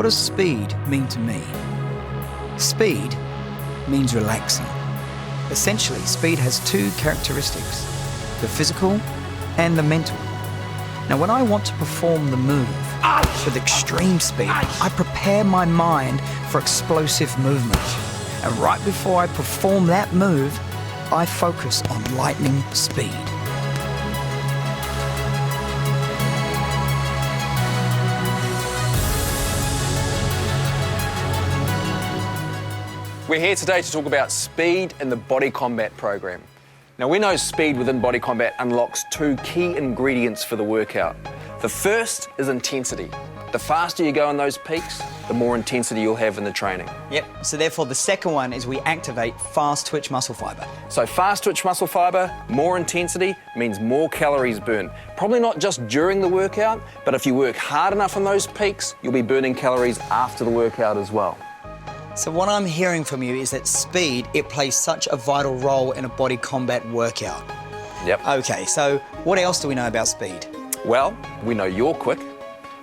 what does speed mean to me? Speed means relaxing. Essentially, speed has two characteristics, the physical and the mental. Now, when I want to perform the move with extreme speed, I prepare my mind for explosive movement. And right before I perform that move, I focus on lightning speed. We're here today to talk about speed in the Body Combat program. Now, we know speed within Body Combat unlocks two key ingredients for the workout. The first is intensity. The faster you go in those peaks, the more intensity you'll have in the training. Yep, so therefore the second one is we activate fast twitch muscle fiber. So fast twitch muscle fiber, more intensity, means more calories burned. Probably not just during the workout, but if you work hard enough on those peaks, you'll be burning calories after the workout as well. So what I'm hearing from you is that speed, it plays such a vital role in a Body Combat workout. Yep. Okay, so what else do we know about speed? Well, we know you're quick,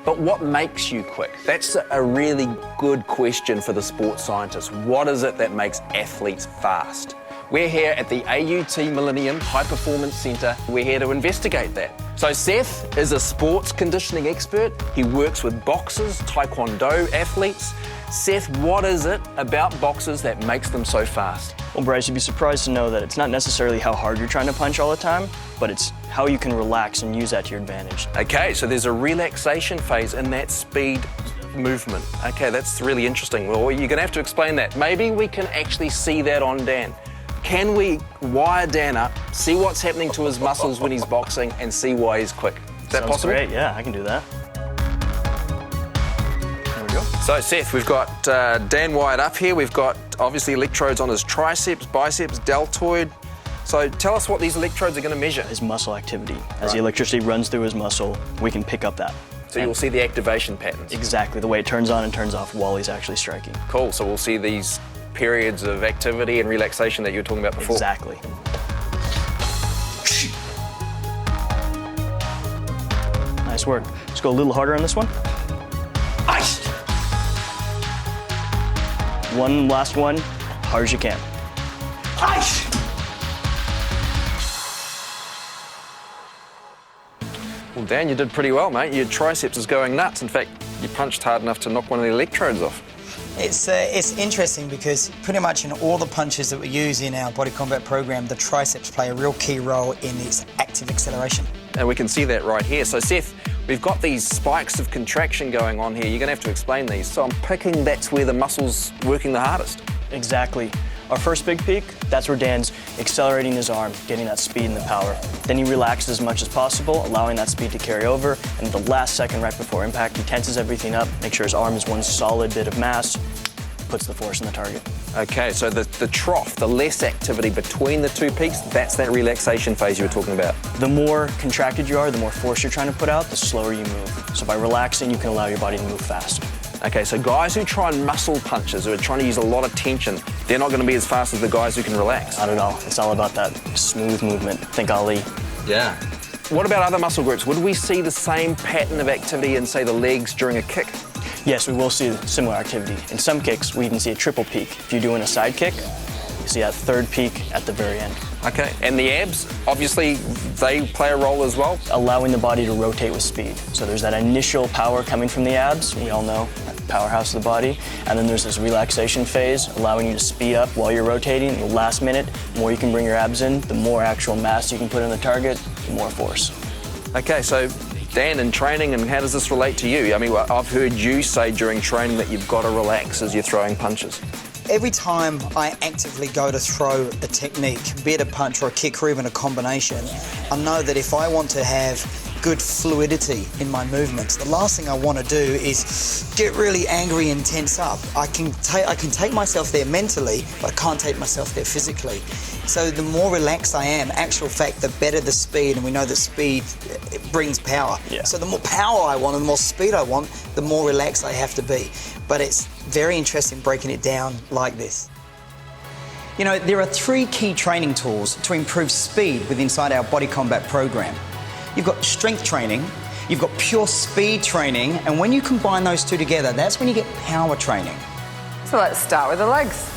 but what makes you quick? That's a really good question for the sports scientist. What is it that makes athletes fast? We're here at the AUT Millennium High Performance Centre. We're here to investigate that. So Seth is a sports conditioning expert. He works with boxers, taekwondo athletes. Seth, what is it about boxers that makes them so fast? Well, Bryce, you'd be surprised to know that it's not necessarily how hard you're trying to punch all the time, but it's how you can relax and use that to your advantage. Okay, so there's a relaxation phase in that speed movement. Okay, that's really interesting. Well, you're gonna have to explain that. Maybe we can actually see that on Dan. Can we wire Dan up, see what's happening to his muscles when he's boxing, and see why he's quick? Is that Sounds possible? Great, yeah, I can do that. There we go. So Seth, we've got Dan wired up here. We've got obviously electrodes on his triceps, biceps, deltoid. So tell us what these electrodes are going to measure. His muscle activity. As the electricity runs through his muscle, we can pick up that. So you'll see the activation patterns. Exactly, the way it turns on and turns off while he's actually striking. Cool, so we'll see these periods of activity and relaxation that you were talking about before. Exactly. Nice work. Let's go a little harder on this one. Ice! One last one, hard as you can. Ice! Well, Dan, you did pretty well, mate. Your triceps is going nuts. In fact, you punched hard enough to knock one of the electrodes off. It's interesting because pretty much in all the punches that we use in our Body Combat program, the triceps play a real key role in its active acceleration. And we can see that right here. So Seth, we've got these spikes of contraction going on here. You're gonna have to explain these. So I'm picking that's where the muscle's working the hardest. Exactly. Our first big peak, that's where Dan's accelerating his arm, getting that speed and the power. Then he relaxes as much as possible, allowing that speed to carry over. And the last second right before impact, he tenses everything up, make sure his arm is one solid bit of mass, puts the force in the target. Okay, so the trough, the less activity between the two peaks, that's that relaxation phase you were talking about. The more contracted you are, the more force you're trying to put out, the slower you move. So by relaxing, you can allow your body to move faster. Okay, so guys who try and muscle punches, who are trying to use a lot of tension, they're not going to be as fast as the guys who can relax. Not at all. It's all about that smooth movement. Think Ali. Yeah. What about other muscle groups? Would we see the same pattern of activity in, say, the legs during a kick? Yes, we will see similar activity. In some kicks, we even see a triple peak. If you're doing a side kick, you see that third peak at the very end. Okay, and the abs, obviously, they play a role as well? Allowing the body to rotate with speed. So there's that initial power coming from the abs, we all know, that powerhouse of the body. And then there's this relaxation phase, allowing you to speed up while you're rotating. In the last minute, the more you can bring your abs in, the more actual mass you can put in the target, the more force. Okay, so Dan, in training, and how does this relate to you? I mean, I've heard you say during training that you've got to relax as you're throwing punches. Every time I actively go to throw a technique, be it a punch or a kick or even a combination, I know that if I want to have good fluidity in my movements, the last thing I want to do is get really angry and tense up. I can take myself there mentally, but I can't take myself there physically. So the more relaxed I am, actual fact, the better the speed, and we know that speed, it brings power. Yeah. So the more power I want and the more speed I want, the more relaxed I have to be. But it's very interesting breaking it down like this. You know, there are 3 key training tools to improve speed within our Body Combat program. You've got strength training, You've got pure speed training, and when you combine those two together, that's when you get power training. So let's start with the legs.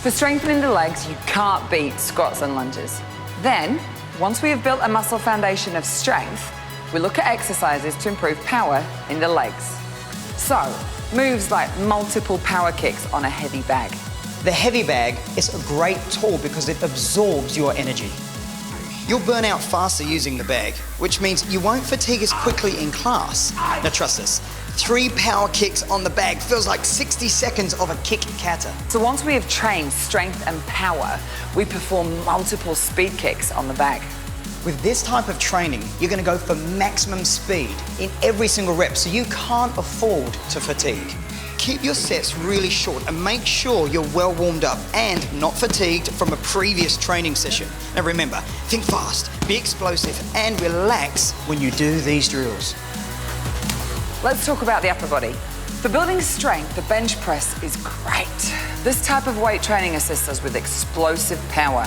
For strengthening the legs, you can't beat squats and lunges. Then, once we have built a muscle foundation of strength, we look at exercises to improve power in the legs. So, moves like multiple power kicks on a heavy bag. The heavy bag is a great tool because it absorbs your energy. You'll burn out faster using the bag, which means you won't fatigue as quickly in class. Now trust us, 3 power kicks on the bag feels like 60 seconds of a kick kata. So once we have trained strength and power, we perform multiple speed kicks on the bag. With this type of training, you're going to go for maximum speed in every single rep, so you can't afford to fatigue. Keep your sets really short and make sure you're well warmed up and not fatigued from a previous training session. Now remember, think fast, be explosive and relax when you do these drills. Let's talk about the upper body. For building strength, the bench press is great. This type of weight training assists us with explosive power.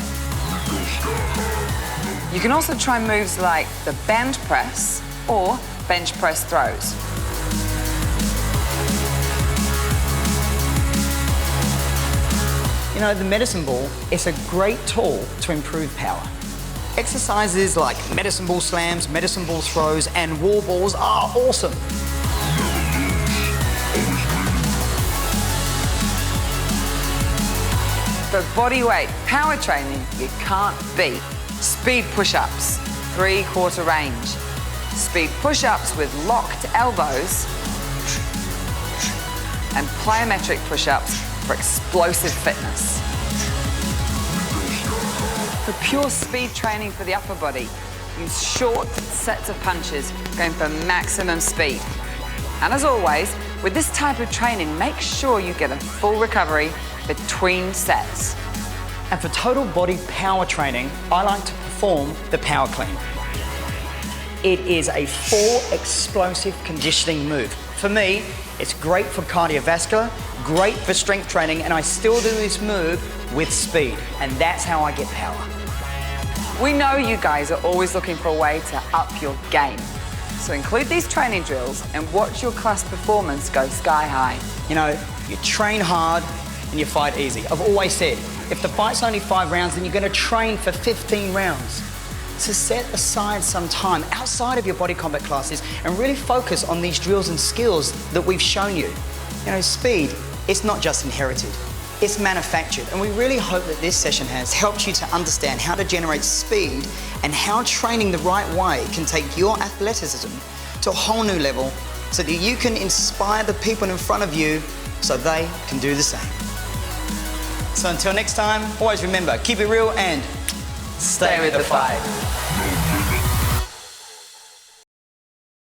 You can also try moves like the band press or bench press throws. You know, the medicine ball is a great tool to improve power. Exercises like medicine ball slams, medicine ball throws, and wall balls are awesome. For body weight power training, you can't beat speed push-ups, 3/4 range, speed push-ups with locked elbows, and plyometric push-ups for explosive fitness. For pure speed training for the upper body, use short sets of punches going for maximum speed. And as always, with this type of training, make sure you get a full recovery between sets. And for total body power training, I like to perform the power clean. It is a full explosive conditioning move. For me, it's great for cardiovascular, great for strength training, and I still do this move with speed, and that's how I get power. We know you guys are always looking for a way to up your game. So include these training drills and watch your class performance go sky high. You know, you train hard and you fight easy. I've always said, if the fight's only 5 rounds, then you're going to train for 15 rounds. So set aside some time outside of your body combat classes and really focus on these drills and skills that we've shown you. You know, speed, it's not just inherited, it's manufactured. And we really hope that this session has helped you to understand how to generate speed and how training the right way can take your athleticism to a whole new level so that you can inspire the people in front of you so they can do the same. So until next time, always remember, keep it real and stay with the fight.